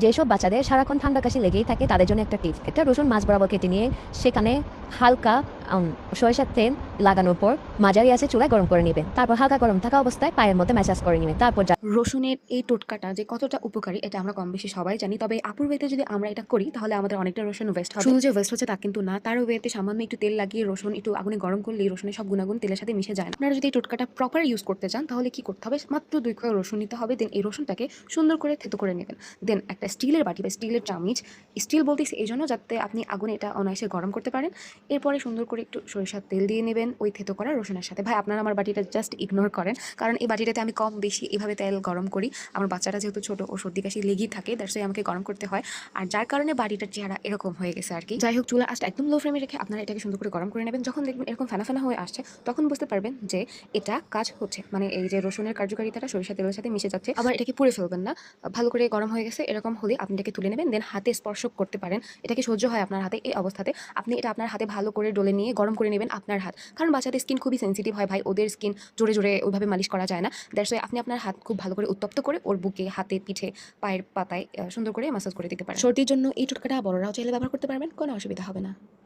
যেসব বাচ্চাদের সারাক্ষণ ঠান্ডা কাশি লেগেই থাকে তাদের জন্য একটা টিপস, একটা রসুন মাছ বরাবর কেটে নিয়ে সেখানে হালকা সরিষার তেল লাগানোর পর মাঝারি আছে চুলায় গরম করে নেবেন। তারপর হালকা গরম থাকা অবস্থায় পায়ের মধ্যে ম্যাসাজ করে নেবেন। তারপর রসুনের এই টোটকাটা যে কতটা উপকারী এটা আমরা কম বেশি সবাই জানি। তবে আপুর ওয়েতে যদি আমরা এটা করি তাহলে আমাদের অনেকটা রসুন ওয়েস্ট হবে। শুধু যে ওয়েস্ট হচ্ছে তা কিন্তু না। তার ওয়েতে সামান্য একটু তেল লাগিয়ে রসুন একটু আগুনে গরম করলেই রসুনের সব গুণাগুণ তেলের সাথে মিশে যায় না। আপনারা যদি এই টোটকাটা প্রপার ইউজ করতে চান তাহলে কি করতে হবে? মাত্র ২ কোয়া রসুন নিতে হবে। দেন এই রসুনটাকে সুন্দর করে থেতো করে নেবেন। দেন একটা স্টিলের বাটি বা স্টিলের চামিচ, স্টিল বলতেছি এইজন্য যাতে আপনি আগুনে এটা অনায়াসে গরম করতে পারেন। এরপরে সুন্দর করে একটু সরিষার তেল দিয়ে নেবেন ওই থেতো করা রসুনের সাথে। ভাই আপনারা আমার বাটিটা জাস্ট ইগনোর করেন। কারণ এই বাটিটাতে আমি কম বেশি এভাবে তেল গরম করি। আমার বাচ্চাটা যেহেতু ছোট ও সর্দি কাশি লেগেই থাকে, দ্যাটস ওয়াই আমাকে গরম করতে হয়। আর যার কারণে বাড়িটার চেহারা এরকম হয়ে গেছে আর কি। যাই হোক, চুলা আঁচটা একদম লো ফ্লেমে রেখে আপনারা এটাকে সুন্দর করে গরম করে নেবেন। যখন দেখবেন এরকম ফেনা ফেনা হয়ে আসছে তখন বুঝতে পারবেন যে এটা কাজ হচ্ছে, মানে এই যে রসুনের কার্যকারিতাটা সরিষা তেলের সাথে মিশে যাচ্ছে। আবার এটাকে পুড়ে ফেলবেন না, ভালো করে গরম হয়ে গেছে এরকম হলে আপনি এটাকে তুলে নেবেন। দেন হাতে স্পর্শ করতে পারেন, এটাকে সহ্য হয় আপনার হাতে। এই অবস্থাতে আপনি এটা আপনার হাতে ভালো করে ডলে নিয়ে গরম করে নেবেন আপনার হাত। কারণ বাচ্চাদের স্কিন খুবই সেন্সিটিভ হয় ভাই, ওদের স্কিন জোরে জোরে ওইভাবে মালিশ করা যায় না। দ্যাটস ওয়াই আপনি আপনার হাত খুব ভালো করে উত্তপ্ত করে ওর বুকে, হাতে, পিঠে, পায়ের পাতায় সুন্দর করে ম্যাসাজ করে দিতে পারেন। সর্দির জন্য এই টোটকাটা বড়রাও চাইলে ব্যবহার করতে পারবেন, কোনো অসুবিধা হবে না।